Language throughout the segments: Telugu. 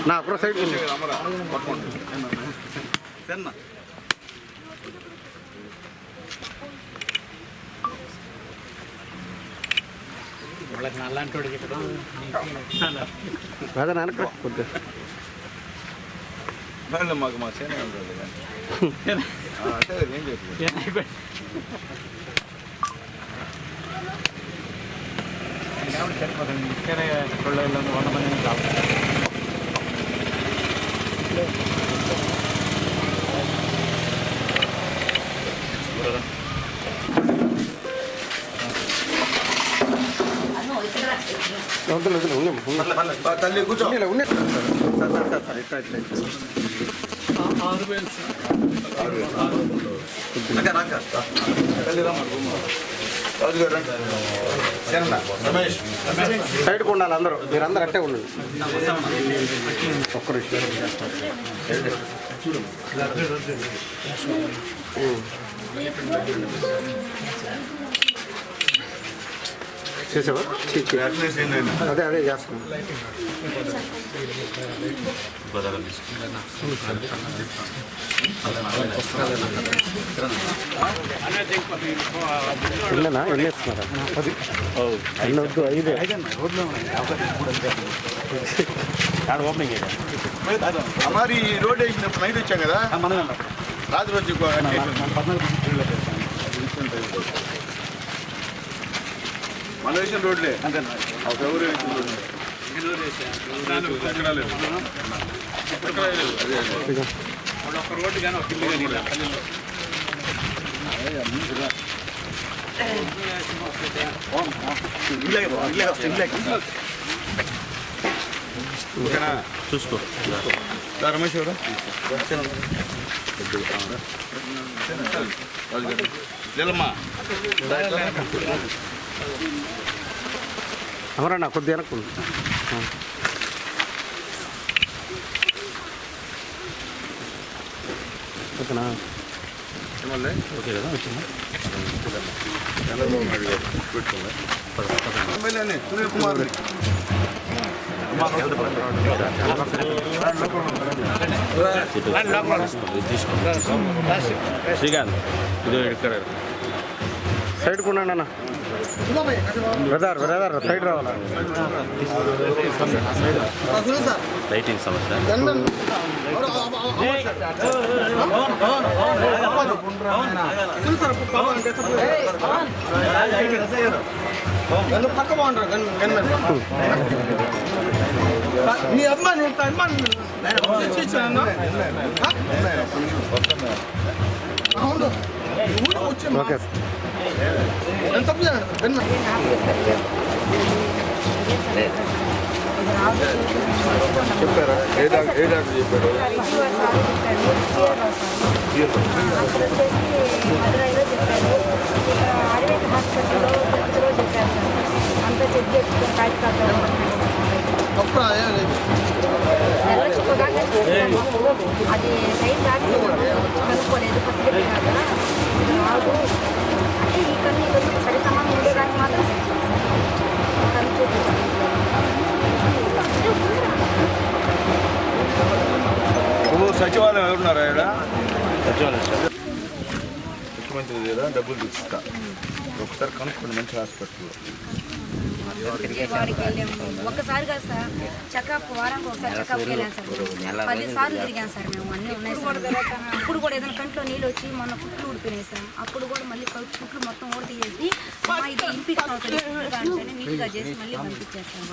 నా అక్కడ సైడ్ అదే నాన్న కొద్దిగా మాకు మా సేన ఏం చెప్పి సరిపోతుంది ఇక్కడే 100 మంది కావాలి. తల్లి కూర్చో సైడ్కి ఉండాలి అందరూ, మీరు అందరూ అట్టే ఉండండి. ఒక్కరు చేసావా? అదే అదే చేస్తాను. ఎన్ననా ఎన్ని వేస్తున్నారా? 10 అన్నొద్దు 5 ఓపెనింగ్ మరి రోడ్ వేసినప్పుడు నైట్ వచ్చాం కదా రాత్రి వచ్చి మన వేసిన రోడ్లే ఎవరు వేసిన ఒక రోడ్డు కానీ ఒక ఇల్లు కానీ చూసుకో రమేష్ ఎవరు లేదమ్మా అమరన్నా కొద్దిగా వెనక్కు ఓకేనా? ఓకే కదా చంద్రబాబు నాయుడు గారు పెట్టుకున్నారు సునీల్ కుమార్ శ్రీకాంత్ ఇది ఇక్కడ సైడ్కి ఉండండి అన్న. బ్రదర్ సైడ్ రావాలా? లైటింగ్ సమస్య పక్క బాగుంటారు. నీ అమ్మాయి ఓకే తప్పు చెప్పారా? ఏ డాక్టర్ చెప్పారు? అది సైడ్ దాటి కనుక్కోలేదు అంటే ఈ కన్ను సరి సమానం ఉండేదానికి మాత్రం కన్ను సచివాలయం ఎవరున్నారా ఇక్కడ? సచివాలయం ముఖ్యమంత్రి దగ్గర డబ్బులు తెచ్చిస్తా ఒకసారి కనుక్కోండి మంచి హాస్పిటల్లో. వాడికి వెళ్ళాము ఒక్కసారి కాదు సార్, చెకప్ వారానికి ఒకసారి చెకప్కి వెళ్ళాను సార్. 10 సార్లు తిరిగాను సార్ మేము. అన్నీ ఉన్నాయి సార్. ఇప్పుడు కూడా ఏదైనా కంట్లో నీళ్ళు వచ్చి మొన్న కుట్లు ఊడిపోయినాయి సార్. అప్పుడు కూడా మళ్ళీ కుట్లు మొత్తం ఊడితీసేసి ఇది ఇన్ఫెక్షన్ అవుతుంది అంటేనే నీట్గా చేసి మళ్ళీ పంపించేస్తాం.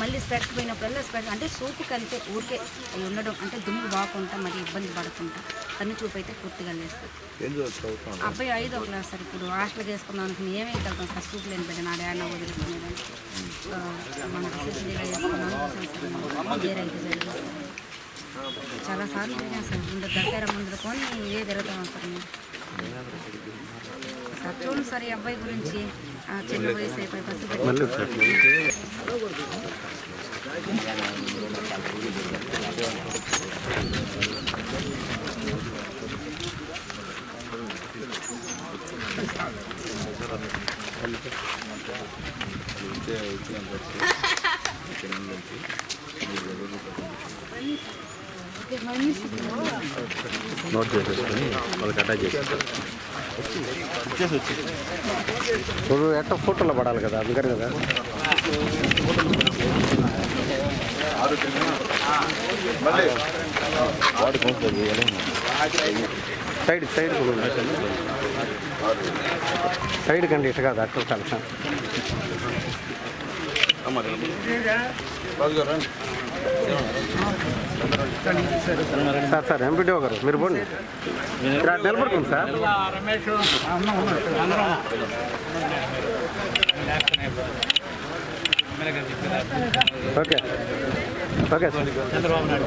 మళ్ళీ స్పెట్స్ పోయినప్పుడల్లా స్పెట్స్ అంటే సోపుకి అంతే ఊరికే అవి ఉండడం అంటే దుమ్ము బాగుంటా మరి ఇబ్బంది పడకుండా కన్ను చూపు అయితే పూర్తిగా లేస్తాం. అబ్బాయి 5వ క్లాస్ సార్. ఇప్పుడు హాస్టల్కి వేసుకుందాం అనుకుని ఏమేమి వెళ్తాం సార్, సూపు లేని బిడ్డ నా డాడీ వదిలిపోయినని మన సిటీగా వేసుకున్నాను. చాలా సార్లు తిరిగాను సార్. ముందు దసరా ముందు కొని ఇవే తిరుగుతాం సార్. సార్ చూడండి సార్ ఈ అబ్బాయి గురించి చిన్న వయసు అయిపోయి పసి నోట్ చేసేసుకొని వాళ్ళకి అటాచ్ చేసేస్తారు. ఇప్పుడు ఎట్ట ఫోటోలో పడాలి కదా, అందుకని కదా. సైడ్ సైడ్ కండి ఇటు కాదు, అట్లా కలిసాం. సార్ ఎంపీడీఓ గారు మీరు పోండి, నిలబడుతుంది sir. Okay okay sir. Chandrababu Naidu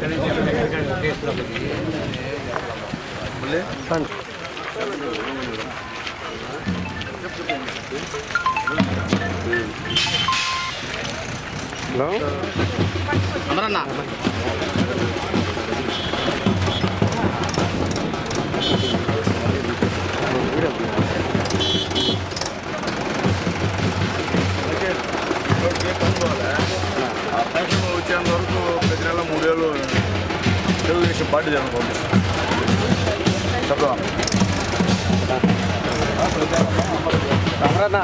hello అమరన్నా వచ్చేంత వరకు ప్రతి నెల 3 ఏళ్ళు తెలుగుదేశం పార్టీ జరగబోతుంది. చెప్తాం అమరన్నా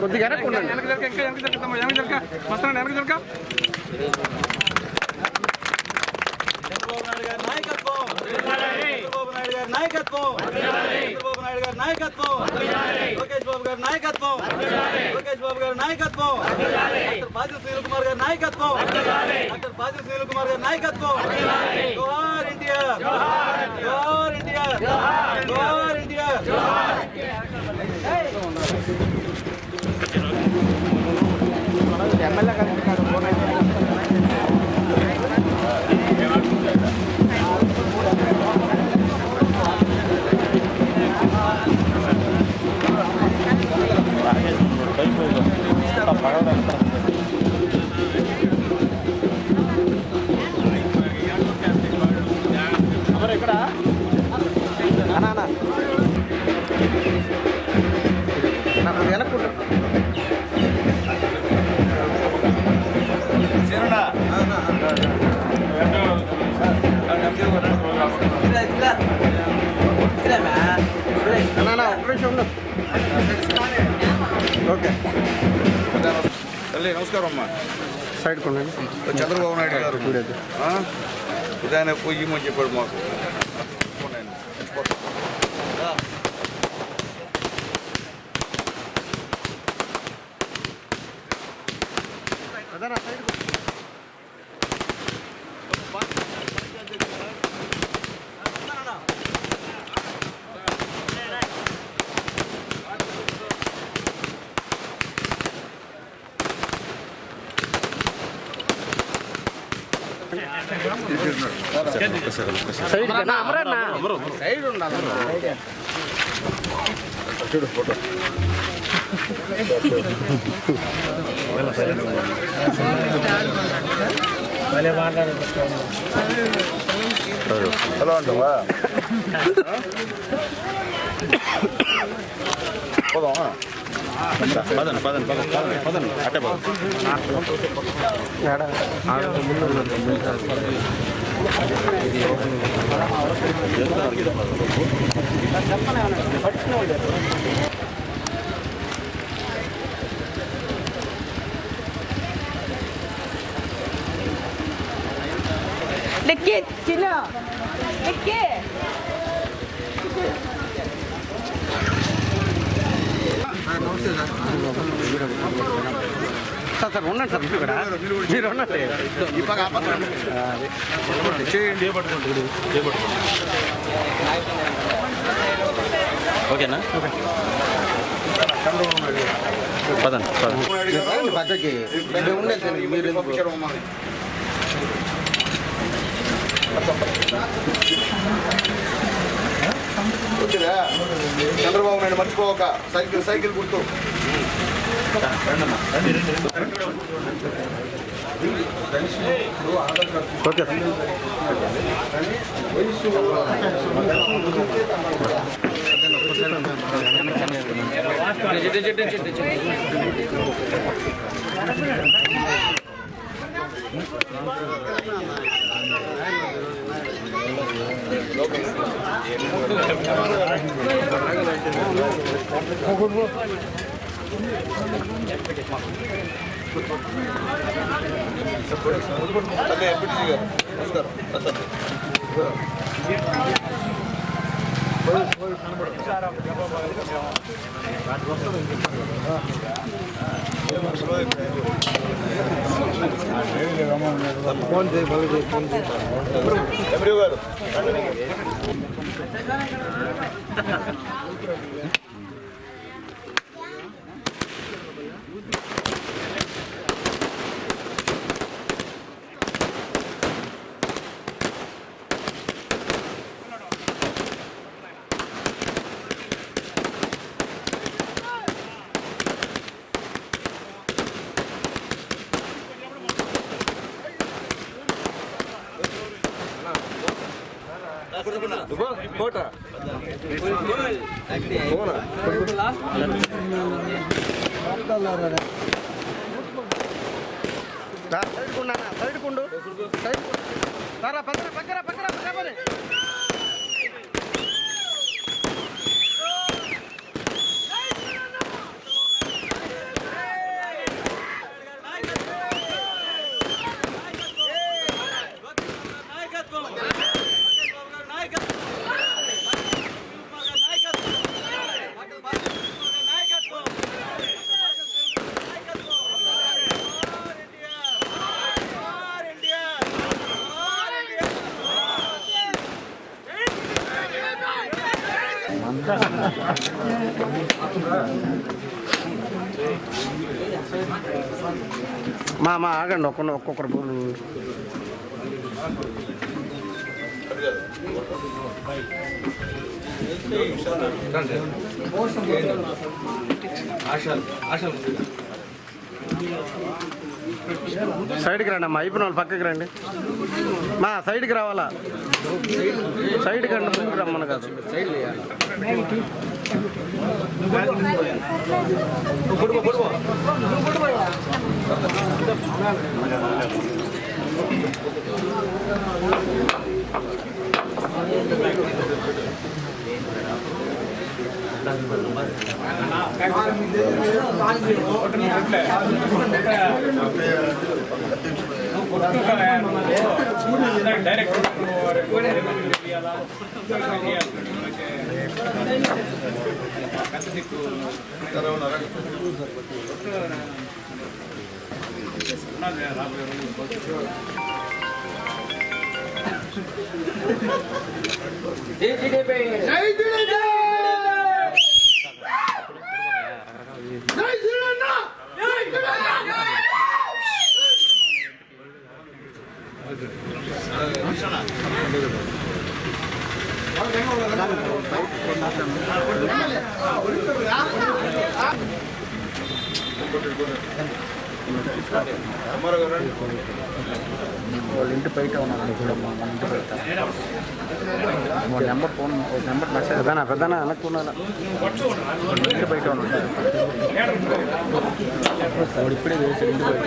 కొద్దిగా నాయకత్వం లోకేష్ బాబు గారి నాయకత్వం లోకేష్ బాబు గారి నాయకత్వం డాక్టర్ బాజిల్ సునీల్ కుమార్ గారి నాయకత్వం డాక్టర్ బాజిల్ సునీల్ కుమార్ గారి నాయకత్వం జోహార్ ఎన్టీఆర్ జోహార్ ఎన్టీఆర్ జోహార్ ఎన్టీఆర్ ఎమ్మెల్యే గారు ఓకే తల్లి నమస్కారం అమ్మా. సైడ్ కొనండి. చంద్రబాబు నాయుడు గారు ఉదయాన్నే పోయి ఇమ్మని చెప్పాడు మాకు. సైడ్ సైడ్ ఉండాలి. చూడు ఫోటో హలో అంటావా పోదామా? పదండి పదండి పదండి పదండి పదండి అట్టే పదండి. లెక్కి చిన్న లెక్కి సార్ సార్ ఉండండి సార్ ఇక్కడ మీరు ఉండండి చేయండి ఓకేనా పదండి పదండి పక్కకి మీరు చంద్రబాబు నాయుడు మర్చిపోక సైకిల్ గుర్తు ఓకే గారు కోట సైడ్ కుండు సారా పక్కన పక్కన పక్కన పక్కన మా ఆగండి ఒక్కొక్కరు సైడ్కి రండి అమ్మా అయిపోయిన వాళ్ళు పక్కకి రండి మా సైడ్కి రావాలా సైడ్కి రండి ముందుకు రమ్మను కాదు వాళ్ళ ఇంటి బయట ఉన్నారు చూడమ్మా మన ఇంటి బయట నెంబర్ ఫోన్ నెంబర్ మెసేజ్ పెద్దనా అనుకున్నాను ఇంటి బయట ఉన్నాడు వాడు ఇప్పుడే వేసాడు ఇంటి బయట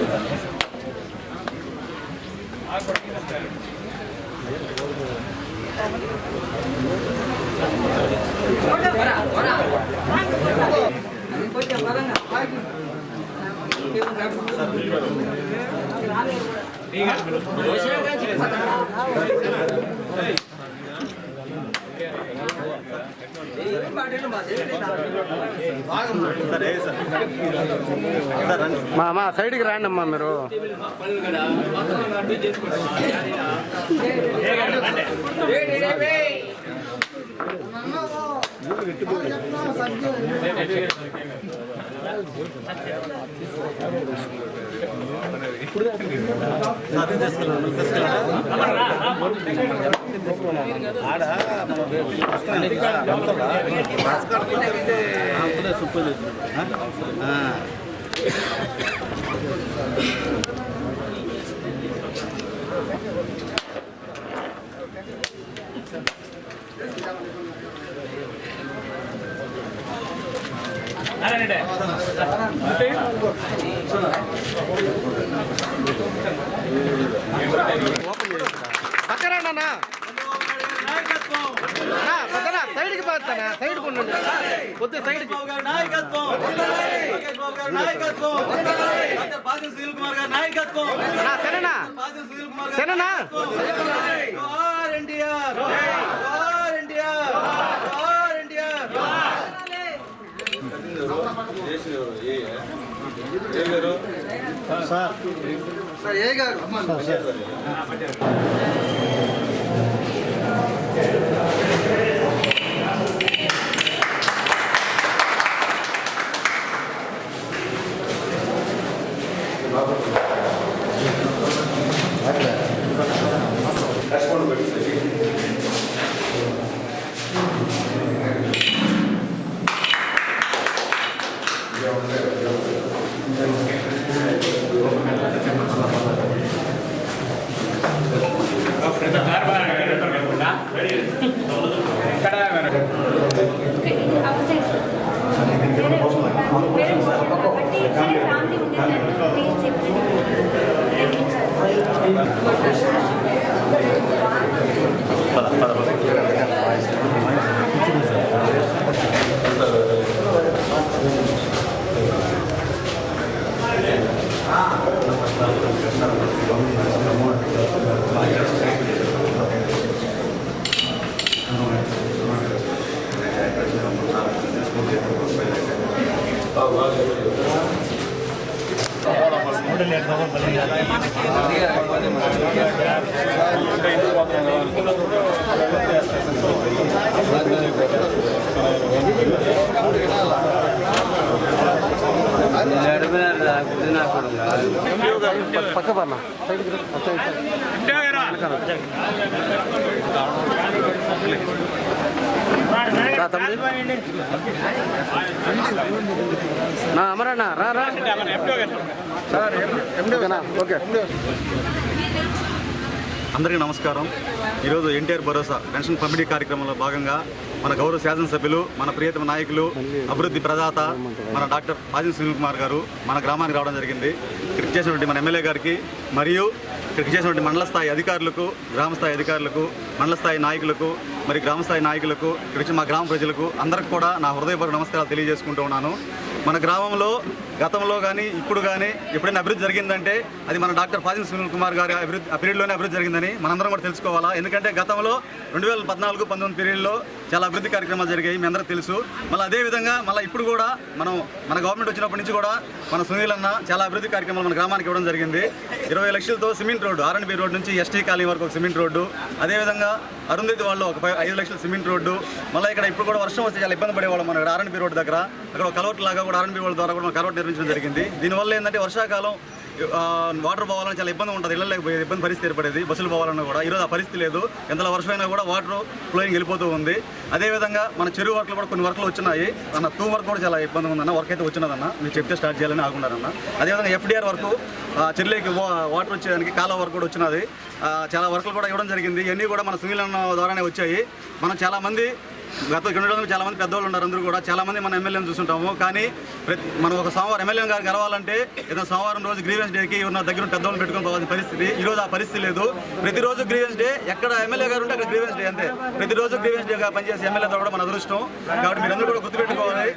మా సైడ్కి రాండి అమ్మా మీరు. పక్కరండి అన్న, సైడ్కి పోతానా, సైడ్ కొండండి కొద్దిగా సైడ్కి. నాయకత్వం లోకేష్ బాబు గారి నాయకత్వం, డాక్టర్ పాజిల్ సునీల్ కుమార్ గారి నాయకత్వం, సరేనా పాజిల్ సునీల్ కుమార్ గారి సరేనా. జోహార్ ఎన్టీఆర్, జోహార్ ఎన్టీఆర్, జోహార్ ఎన్టీఆర్. పక్క పర్నా సైడ్కి నా అమరన్నా రా రా. ఓకే. అందరికీ నమస్కారం. ఈరోజు ఎన్టీఆర్ భరోసా పెన్షన్ పంపిణీ కార్యక్రమంలో భాగంగా మన గౌరవ శాసనసభ్యులు, మన ప్రియతమ నాయకులు, అభివృద్ధి ప్రదాత మన డాక్టర్ పాజిల్ సునీల్ కుమార్ గారు మన గ్రామానికి రావడం జరిగింది. ఇక్కడికి చేసినటువంటి మన ఎమ్మెల్యే గారికి మరియు ఇక్కడికి చేసినటువంటి మండల స్థాయి అధికారులకు, గ్రామ స్థాయి అధికారులకు, మండల స్థాయి నాయకులకు, మరి గ్రామ స్థాయి నాయకులకు, ఇక్కడికి మా గ్రామ ప్రజలకు అందరికి కూడా నా హృదయపూర్వక నమస్కారాలు తెలియజేసుకుంటూ ఉన్నాను. మన గ్రామంలో గతంలో కానీ ఇప్పుడు కానీ ఎప్పుడైనా అభివృద్ధి జరిగిందంటే అది మన డాక్టర్ పాజిల్ సునీల్ కుమార్ గారి పీరియడ్లోనే అభివృద్ధి జరిగిందని మనందరం కూడా తెలుసుకోవాలా. ఎందుకంటే గతంలో 2014-19 పీరియడ్లో చాలా అభివృద్ధి కార్యక్రమాలు జరిగాయి, మీ అందరికీ తెలుసు. మళ్ళీ అదేవిధంగా మళ్ళీ ఇప్పుడు కూడా మన గవర్నమెంట్ వచ్చినప్పటి నుంచి కూడా మన సునీల్ అన్న చాలా అభివృద్ధి కార్యక్రమాలు మన గ్రామానికి ఇవ్వడం జరిగింది. 20 లక్షలతో సిమెంట్ రోడ్డు, ఆర్ఎన్బి రోడ్ నుంచి ఎస్టీ కాలనీ వరకు ఒక సిమెంట్ రోడ్డు, అదేవిధంగా అరుంధతి వాళ్ళు ఒక 5 లక్షల సిమెంట్ రోడ్డు. మళ్ళీ ఇక్కడ ఇప్పుడు కూడా వర్షం వస్తే చాలా ఇబ్బంది పడేవాళ్ళం మన ఆర్ఎన్బి రోడ్డు దగ్గర. అక్కడ ఒక కలవట్ లాగా కూడా ఆర్ఎన్బి వాళ్ళ ద్వారా కూడా కలవట్ నిర్మించడం జరిగింది. దీనివల్ల ఏంటంటే వర్షాకాలం వాటర్ పోవాలని చాలా ఇబ్బంది ఉంటుంది, ఇళ్ళకి పోయేది ఇబ్బంది పరిస్థితి ఏర్పడేది. బస్సులు పోవాలన్నా కూడా ఈరోజు ఆ పరిస్థితి లేదు. ఎంతలో వర్షమైనా కూడా వాటర్ ఫ్లోయింగ్ వెళ్ళిపోతూ ఉంది. అదేవిధంగా మన చెరువు వర్క్లు కూడా కొన్ని వర్క్లు వచ్చినాయి అన్న. టూ వర్క్ కూడా చాలా ఇబ్బంది ఉందన్న. వర్క్ అయితే వచ్చినదన్న, మీరు చెప్తే స్టార్ట్ చేయాలని ఆగున్నారన్న. అదేవిధంగా ఎఫ్డిఆర్ వర్క్, చెర్లేకి వాటర్ వచ్చేదానికి కాలువ వర్క్ కూడా వచ్చినది. చాలా వర్క్లు కూడా ఇవ్వడం జరిగింది. ఇవన్నీ కూడా మన సునీల్ అన్న ద్వారానే వచ్చాయి. మనం చాలామంది గత 2 రోజులు చాలా మంది పెద్దవాళ్ళు ఉన్నారు, అందరూ కూడా చాలా మంది మన ఎమ్మెల్యేని చూస్తుంటాము. కానీ మనం ఒక సోమవారం ఎమ్మెల్యే గారు గెలవాలంటే ఏదైనా సోమవారం రోజు గ్రీవెన్స్ డేకి ఉన్న దగ్గర పెద్దవాళ్ళు పెట్టుకొని పోవాల్సిన పరిస్థితి. ఈరోజు ఆ పరిస్థితి లేదు. ప్రతిరోజు గ్రీవెన్స్ డే, ఎక్కడ ఎమ్మెల్యే గారు ఉంటే అక్కడ గ్రీవెన్స్ డే అంతే. ప్రతిరోజు గ్రీవెన్స్ డేగా పనిచేసే ఎమ్మెల్యేతో కూడా మన అదృష్టం. కాబట్టి మీరందరూ కూడా గుర్తుపెట్టుకోవాలి.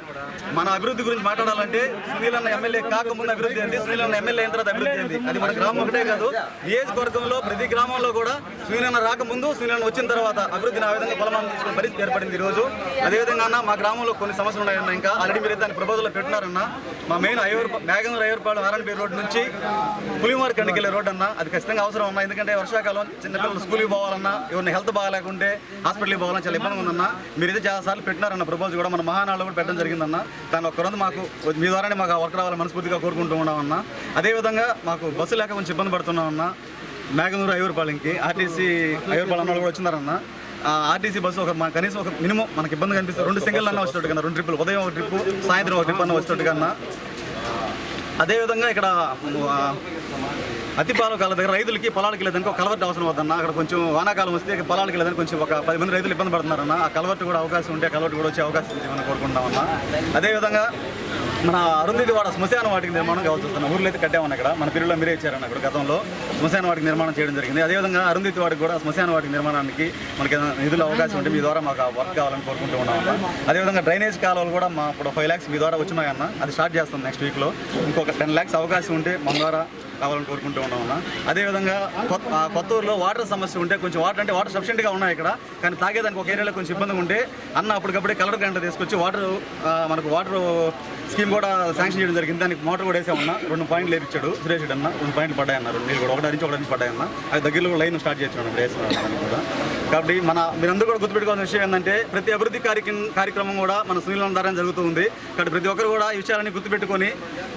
మన అభివృద్ధి గురించి మాట్లాడాలంటే సునీల్ అన్న ఎమ్మెల్యే కాకముందు అభివృద్ధి ఏంది, సునీల్ అన్న ఎమ్మెల్యే అయిన తర్వాత అభివృద్ధి ఏంది. అది మన గ్రామం ఒకటే కాదు, నియోజకవర్గంలో ప్రతి గ్రామంలో కూడా సునీల్ అన్న రాకముందు, సునీల్ అన్న వచ్చిన తర్వాత అభివృద్ధిని ఆ విధంగా కొలమానం తీసుకునే పరిస్థితి ఏర్పడింది ఈరోజు. అదేవిధంగా అన్న మా గ్రామంలో కొన్ని సమస్యలు ఉన్నాయన్న, ఇంకా ఆల్రెడీ మీరు దాన్ని ప్రపోజల్లో పెట్టినారన్న. మా మెయిన్ మేఘనూరు ఐవర్పాలెం ఆర్ఎన్బి రోడ్ నుంచి పులిమార్ కండికి వెళ్ళే రోడ్ అన్న, అది ఖచ్చితంగా అవసరం అన్న. ఎందుకంటే వర్షాకాలం చిన్నపిల్లలు స్కూల్కి పోవాలన్నా, ఎవరిని హెల్త్ బాగాలేకుంటే హాస్పిటల్కి పోవాలన్నా చాలా ఇబ్బందిగా ఉందన్న. మీరైతే చాలా సార్లు పెట్టినారన్న ప్రపోజల్ కూడా, మన మహానాడులో కూడా పెట్టడం జరిగిందన్న. దాని ఒక్కరోజు మాకు మీ ద్వారానే మాకు వర్క్ రావాలని మనస్ఫూర్తిగా కోరుకుంటూ ఉన్నామన్న. అదేవిధంగా మాకు బస్సు లేక కొంచెం ఇబ్బంది పడుతున్నామన్న. మేఘనూరు ఐవర్పాలెంకి ఆర్టీసీ ఐవర్పాలెం కూడా వచ్చినారన్న. ఆర్టీసీ బస్సు కనీసం ఒక మినిమం మనకి ఇబ్బంది కనిపిస్తుంది. 2 సింగిల్ అన్న వచ్చేటట్టు కన్నా, 2 ట్రిప్పులు, ఉదయం ఒక ట్రిప్పు, సాయంత్రం ఒక ట్రిప్ అన్న వచ్చేటట్టు కన్నా. అదేవిధంగా ఇక్కడ అతిపాల కాలం దగ్గర రైతులకి పొలాలకి వెళ్ళేదానికి ఒక కలవర్ట్ అవసరం అవుతుందన్న. అక్కడ కొంచెం వానాకాలం వస్తే పొలాలకి వెళ్ళేదానికి కొంచెం ఒక 10 మంది రైతులు ఇబ్బంది పడుతున్నారన్న. ఆ కలవర్ట్ కూడా అవకాశం ఉంటే కలవర్ట్ కూడా వచ్చే అవకాశం మనం కోరుకుంటామన్నా. అదేవిధంగా మన అరుంధతి వాడ శ్మశాన వాటికి నిర్మాణం కావాల్సి వస్తున్న ఊర్లో అయితే కట్టామన్న. ఇక్కడ మన పిల్లలు మీరే ఇచ్చారన్న. ఇక్కడ గతంలో శ్మశాన వాటికి నిర్మాణం చేయడం జరిగింది. అదేవిధంగా అరుంధతి వాడికి కూడా శ్మశాన వాటికి నిర్మాణానికి మనకి నిధులు అవకాశం ఉంటే మీ ద్వారా మాకు వర్క్ కావాలని కోరుకుంటూ ఉన్నామన్న. అదేవిధంగా డ్రైనేజ్ కాలువలు కూడా మా ఇప్పుడు 5 lakhs మీ ద్వారా వచ్చినాయన్న. అది స్టార్ట్ చేస్తాం నెక్స్ట్ వీక్లో. ఇంకొక 10 lakhs అవకాశం ఉంటే మన ద్వారా కావాలని కోరుకుంటూ ఉన్నామన్నా. అదేవిధంగా కొత్తూరులో వాటర్ సమస్య ఉంటే, కొంచెం వాటర్ అంటే వాటర్ సఫిషియెంట్గా ఉన్నాయి ఇక్కడ, కానీ తాగేదానికి ఒక ఏరియాలో కొంచెం ఇబ్బందిగా ఉంటే అన్న అప్పటికప్పుడే కలర్ గంట తీసుకొచ్చి మనకు వాటర్ స్కీమ్ కూడా శాంక్షన్ చేయడం జరిగింది. దానికి మోటార్ కూడా వేసామన్నా. 2 పాయింట్లు వేయించాడు సురేష్ అన్న. 2 పాయింట్లు పడ్డాయన్న. 2 నీళ్ళు కూడా ఒకటి నుంచి పడ్డాయన్న. అది దగ్గరలో లైన్ స్టార్ట్ చేస్తున్నాడు వేస్తున్నాడు కూడా. కాబట్టి మీరందరూ కూడా గుర్తుపెట్టుకోవాల్సిన విషయం ఏంటంటే, ప్రతి అభివృద్ధి కార్యక్రమం కూడా మన సునీల్ అన్న ద్వారా జరుగుతూ ఉంది. కాబట్టి ప్రతి ఒక్కరు కూడా ఈ విషయాలన్నీ గుర్తుపెట్టుకొని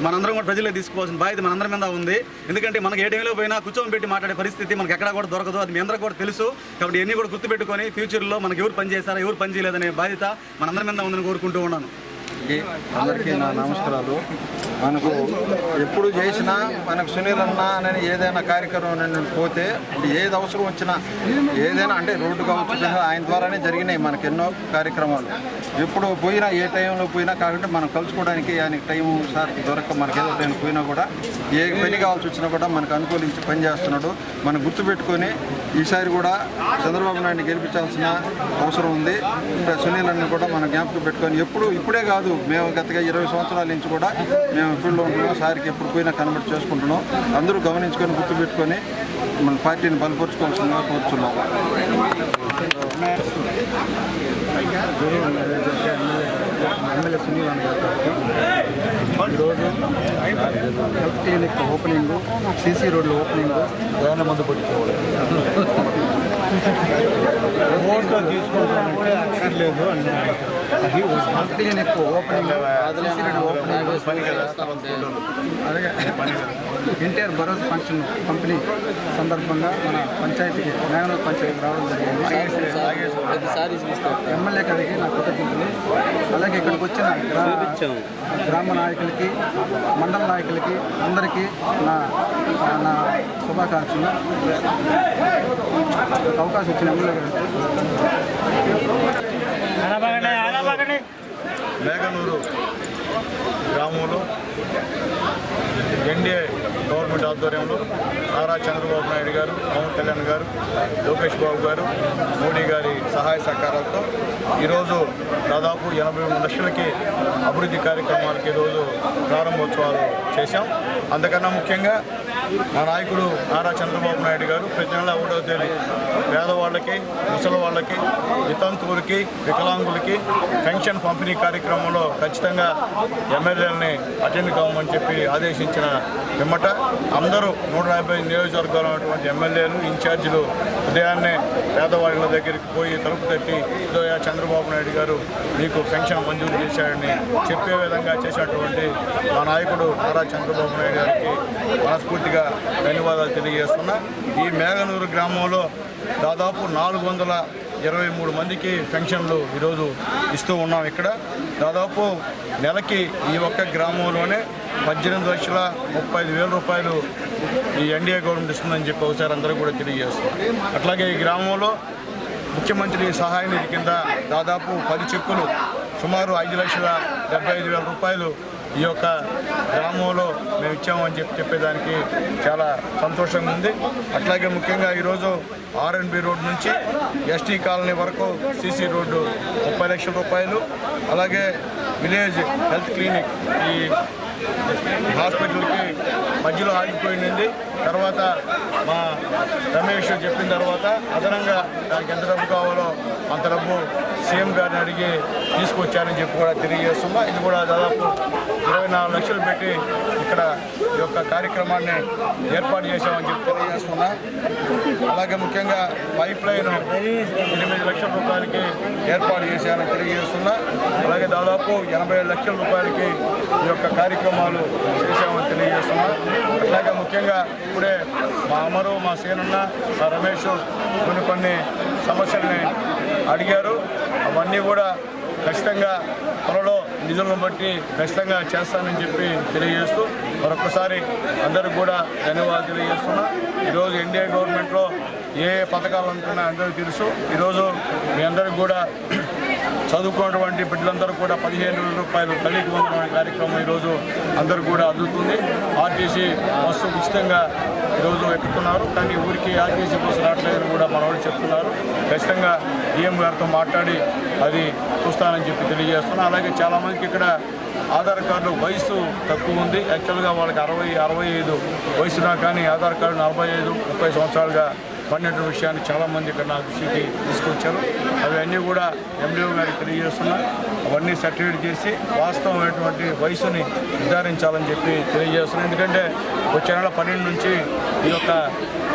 మనందరం కూడా ప్రజలకు తీసుకోవాల్సిన బాధ్యత మనందరి మీద ఉంది. ఎందుకంటే మనకి ఏ టైంలో పోయినా కూర్చొని పెట్టి మాట్లాడే పరిస్థితి మనకి ఎక్కడా కూడా దొరకదు. అది మీ అందరూ కూడా తెలుసు. కాబట్టి ఇవన్నీ కూడా గుర్తుపెట్టుకొని ఫ్యూచర్లో మనకి ఎవరు పని చేశారా, ఎవరు పని చేయలేదనే బాధ్యత మనందరి మీద ఉందని కోరుకుంటూ ఉన్నాను. అందరికీ నా నమస్కారాలు. మనకు ఎప్పుడు చేసినా మనకు సునీల్ అన్న అని ఏదైనా కార్యక్రమం పోతే ఏది అవసరం వచ్చినా ఏదైనా అంటే రోడ్డు కావచ్చు, ఆయన ద్వారానే జరిగినాయి మనకు ఎన్నో కార్యక్రమాలు. ఎప్పుడు పోయినా ఏ టైంలో పోయినా కాబట్టి మనం కలుసుకోవడానికి ఆయనకి టైం సార్ దొరక మనకి ఏదో టైం పోయినా కూడా ఏ పని కావాల్సి వచ్చినా కూడా మనకు అనుకూలించి పనిచేస్తున్నాడు. మనం గుర్తుపెట్టుకొని ఈసారి కూడా చంద్రబాబు నాయుడిని గెలిపించాల్సిన అవసరం ఉంది. సునీల్ అన్న కూడా మనం జ్ఞాపకం పెట్టుకొని ఇప్పుడే కాదు, మేము గతగా 20 సంవత్సరాల నుంచి కూడా మేము ఫీల్డ్లో ఉంటున్నాం. సార్కి ఎప్పుడు పోయినా కన్వర్ట్ చేసుకుంటున్నాం. అందరూ గమనించుకొని గుర్తుపెట్టుకొని మన పార్టీని బలపరుచుకోవాల్సిందిగా కోరుతున్నాం. ఎమ్మెల్యే సునీల్ అన్న ఈరోజు హెల్త్ క్లినిక్ ఓపెనింగ్, సీసీ రోడ్ల ఓపెనింగ్, దాని మందు పట్టుకోవాలి ఓట్లో తీసుకుంటే అక్కర్లేదు అని అది హెల్త్ క్లినిక్ ఓపెనింగ్, సీసీ రోడ్ల ఓపెనింగ్, అలాగే ఎన్టీఆర్ భరోసా ఫంక్షన్ పంపిణీ సందర్భంగా మన పంచాయతీకి మేఘనూరు పంచాయతీ రావడం జరిగింది. ఎమ్మెల్యే గారికి నా కృతజ్ఞతలు. అలాగే ఇక్కడికి వచ్చిన గ్రామ నాయకులకి, మండల నాయకులకి అందరికీ నా శుభాకాంక్షలు. అవకాశం ఇచ్చిన ఎమ్మెల్యే గారికి మేఘనూరు గ్రామంలో ఎన్డీఏ గవర్నమెంట్ ఆధ్వర్యంలో నారా చంద్రబాబు నాయుడు గారు, పవన్ కళ్యాణ్ గారు, లోకేష్ బాబు గారు, మోడీ గారి సహాయ సహకారాలతో ఈరోజు దాదాపు 83 లక్షలకి అభివృద్ధి కార్యక్రమాలకి ఈరోజు ప్రారంభోత్సవాలు చేశాం. అందుకన్నా ముఖ్యంగా మా నాయకుడు నారా చంద్రబాబు నాయుడు గారు ప్రతి నెల 1వ తేదీ పేదవాళ్ళకి, ముసలి వాళ్ళకి, వితంతువులకి, వికలాంగులకి పెన్షన్ పంపిణీ కార్యక్రమంలో ఖచ్చితంగా ఎమ్మెల్యేలని అటెండ్ కావమని చెప్పి ఆదేశించిన పిమ్మట అందరూ 150 నియోజకవర్గాలు ఉన్నటువంటి ఎమ్మెల్యేలు, ఇన్ఛార్జీలు ఉదయాన్నే పేదవాళ్ళ దగ్గరికి పోయి తలుపు తట్టి ఇదోయా చంద్రబాబు నాయుడు గారు మీకు పెన్షన్ మంజూరు చేశాడని చెప్పే విధంగా చేసినటువంటి మా నాయకుడు నారా చంద్రబాబు నాయుడు గారికి మనస్ఫూర్తిగా ధన్యవాదాలు తెలియజేస్తున్నా. ఈ మేఘనూరు గ్రామంలో దాదాపు 423 మందికి పెన్షన్లు ఈరోజు ఇస్తూ ఉన్నాం. ఇక్కడ దాదాపు నెలకి ఈ ఒక్క గ్రామంలోనే 18,35,000 రూపాయలు ఈ ఎన్డీఏ గవర్నమెంట్ ఇస్తుందని చెప్పి ఒకసారి అందరూ కూడా తెలియజేస్తున్నాం. అట్లాగే ఈ గ్రామంలో ముఖ్యమంత్రి సహాయ నిధి కింద దాదాపు 10 చెక్కులు సుమారు 5,75,000 రూపాయలు ఈ యొక్క గ్రామంలో మేము ఇచ్చామని చెప్పేదానికి చాలా సంతోషంగా ఉంది. అట్లాగే ముఖ్యంగా ఈరోజు ఆర్ఎన్బి రోడ్ నుంచి ఎస్టీ కాలనీ వరకు సీసీ రోడ్డు 30 లక్షల రూపాయలు, అలాగే విలేజ్ హెల్త్ క్లినిక్ ఈ హాస్పిటల్కి మధ్యలో ఆగిపోయింది. తర్వాత మా రమేష్ చెప్పిన తర్వాత అదనంగా దానికి ఎంత డబ్బు కావాలో అంత డబ్బు సీఎం గారిని అడిగి తీసుకొచ్చారని చెప్పి కూడా తెలియజేస్తున్నా. ఇది కూడా దాదాపు 24 లక్షలు పెట్టి ఇక్కడ ఈ యొక్క కార్యక్రమాన్ని ఏర్పాటు చేశామని చెప్పి తెలియజేస్తున్నా. అలాగే ముఖ్యంగా పైప్ లైన్ 8 లక్షల రూపాయలకి ఏర్పాటు చేశారని తెలియజేస్తున్నా. అలాగే దాదాపు 80 లక్షల రూపాయలకి ఈ యొక్క కార్యక్రమాలు చేశామని తెలియజేస్తున్నా. అట్లాగే ముఖ్యంగా ఇప్పుడే మా అమరు, మా సీనన్న, మా రమేష్ కొన్ని సమస్యల్ని అడిగారు. అవన్నీ కూడా ఖచ్చితంగా త్వరలో నిధులను బట్టి ఖచ్చితంగా చేస్తానని చెప్పి తెలియజేస్తూ మరొకసారి అందరికి కూడా ధన్యవాదాలు తెలియజేస్తున్నా. ఈరోజు ఎన్డీఏ గవర్నమెంట్లో ఏ పథకాలు ఉంటున్నాయో అందరికీ తెలుసు. ఈరోజు మీ అందరికి కూడా చదువుకున్నటువంటి బిడ్డలందరూ కూడా 15,000 రూపాయలు తల్లికి వందనం కార్యక్రమం ఈరోజు అందరూ కూడా అందుతుంది. ఆర్టీసీ బస్సు ఉచితంగా ఈరోజు ఎక్కుతున్నారు, కానీ ఊరికి ఆర్టీసీ బస్సు రావట్లేదని కూడా మన వాళ్ళు చెప్తున్నారు. ఖచ్చితంగా డిఎం గారితో మాట్లాడి అది చూస్తానని చెప్పి తెలియజేస్తున్నాను. అలాగే చాలామందికి ఇక్కడ ఆధార్ కార్డు వయసు తక్కువ ఉంది. యాక్చువల్గా వాళ్ళకి 60-65 వయసునా కానీ ఆధార్ కార్డు 45-30 సంవత్సరాలుగా పడినటువంటి విషయాన్ని చాలామంది ఇక్కడ నా దృష్టికి తీసుకొచ్చారు. అవన్నీ కూడా ఎండిఓ గారికి తెలియజేస్తున్నా. అవన్నీ సర్టిఫికేట్ చేసి వాస్తవమైనటువంటి వయసుని నిర్ధారించాలని చెప్పి తెలియజేస్తున్నాను. ఎందుకంటే వచ్చే నెల 12 నుంచి ఈ యొక్క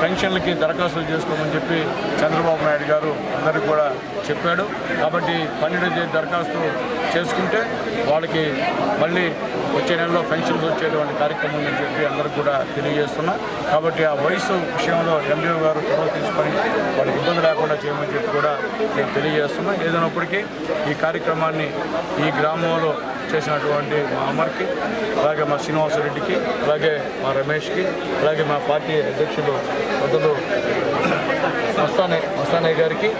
పెన్షన్లకి దరఖాస్తులు చేసుకోమని చెప్పి చంద్రబాబు నాయుడు గారు అందరికీ కూడా చెప్పాడు. కాబట్టి 12వ తేదీ దరఖాస్తు చేసుకుంటే వాళ్ళకి మళ్ళీ వచ్చే నెలలో పెన్షన్స్ వచ్చేటువంటి కార్యక్రమం ఉందని చెప్పి అందరికీ కూడా తెలియజేస్తున్నా. కాబట్టి ఆ వయసు విషయంలో ఎండిఓ గారు చొరవ తీసుకొని వాళ్ళకి ఇబ్బంది లేకుండా చేయమని చెప్పి కూడా నేను తెలియజేస్తున్నా. ఏదైనప్పటికీ ఈ కార్యక్రమాన్ని ఈ గ్రామంలో చేసినటువంటి మా అమర్కి, అలాగే మా శ్రీనివాసరెడ్డికి, అలాగే మా రమేష్కి, అలాగే మా పార్టీ అధ్యక్షులు పెద్దలు మస్తానయ్య గారికి,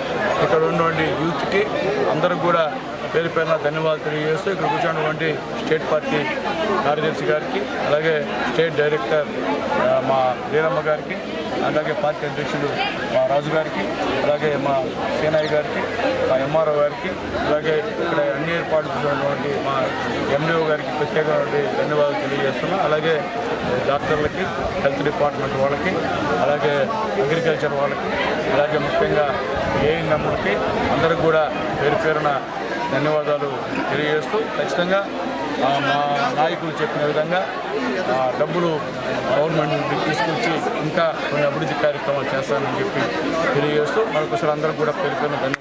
ఇక్కడ ఉన్నటువంటి యూత్కి అందరికి కూడా పేరు పేరున ధన్యవాదాలు తెలియజేస్తూ ఇక్కడ కూర్చున్నటువంటి స్టేట్ పార్టీ కార్యదర్శి గారికి, అలాగే స్టేట్ డైరెక్టర్ మా వీరమ్మ గారికి, అలాగే పార్టీ అధ్యక్షులు మా రాజు గారికి, అలాగే మా సేనాయి గారికి, మా ఎంఆర్ఓ గారికి, అలాగే ఇక్కడ అన్ని ఏర్పాట్లు చేసినటువంటి మా ఎండిఓ గారికి ప్రత్యేకమైన ధన్యవాదాలు తెలియజేస్తున్నాం. అలాగే డాక్టర్లకి, హెల్త్ డిపార్ట్మెంట్ వాళ్ళకి, అలాగే అగ్రికల్చర్ వాళ్ళకి, అలాగే ముఖ్యంగా ఏఎన్ఎంలకి అందరికి కూడా పేరు పేరున ధన్యవాదాలు తెలియజేస్తూ ఖచ్చితంగా మా నాయకులు చెప్పిన విధంగా డబ్బులు గవర్నమెంట్ నుండి తీసుకొచ్చి ఇంకా కొన్ని అభివృద్ధి కార్యక్రమాలు చేస్తానని చెప్పి తెలియజేస్తూ మరొకసారి అందరూ కూడా పేరు పేరున ధన్యవాదాలు.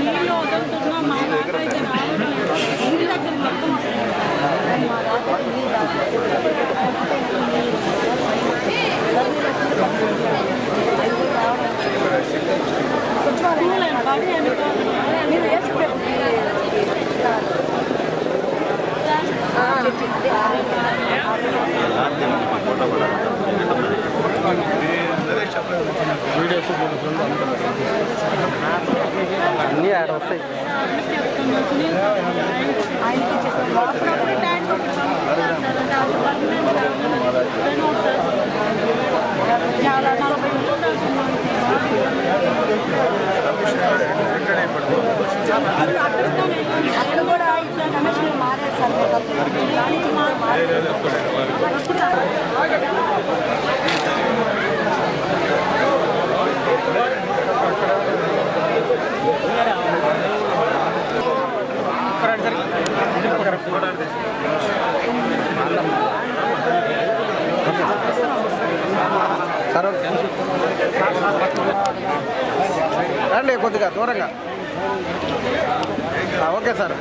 నీళ్ళు వదులుతున్నా మా దాకా అయితే రావట్లేదు. ఇంటి దగ్గర మొత్తం వస్తుంది సార్. మా దాకా మీరు వేసి వీడియోస్ అన్నీ ఆడ వస్తాయి. అక్కడ కూడా కమిషనర్ మారారు సార్. రండి కొద్దిగా దూరంగా. Okay sir.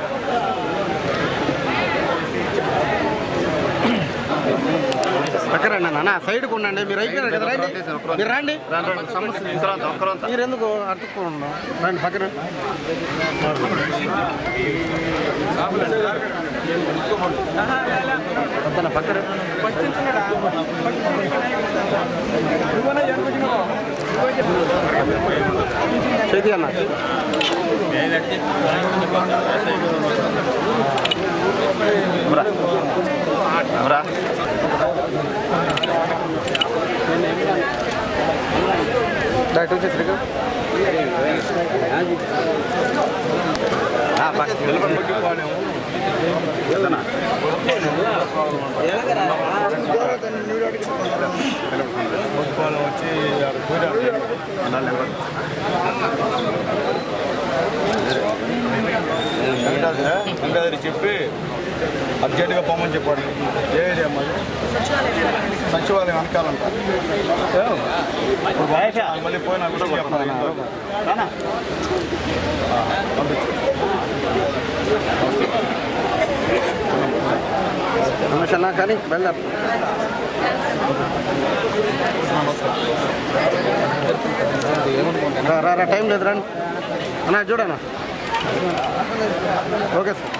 పక్క రండి అన్న సైడ్కి ఉండండి. మీరు అయిపోయారు కదా, రండి మీరు రండి. మీరు ఎందుకు అతుక్కోండి, రండి పక్కన. వద్దన్న పక్కన చేతి అన్న. డైట్ వచ్చేసి వచ్చి వెంకటాద్రి చెప్పి అర్జెంటుగా పోమని చెప్పాడు. ఏ ఏరియా మాది? సచివాలయం వెనకాలంట. మళ్ళీ పోయినా కూడా నమస్కారం కానీ బయలుదేరు. రా టైం లేదు రండి అన్నా, చూడన్నా. Okay sir.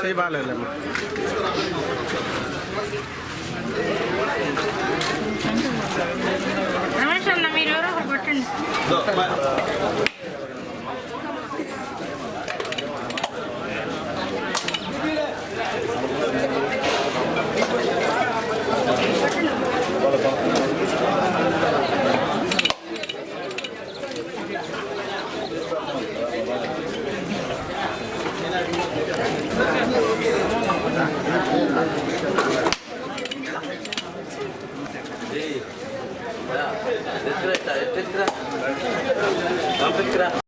చేయి బాగాలేదమ్మా. మీరు ఎవరో ఒకటి కొట్టండి.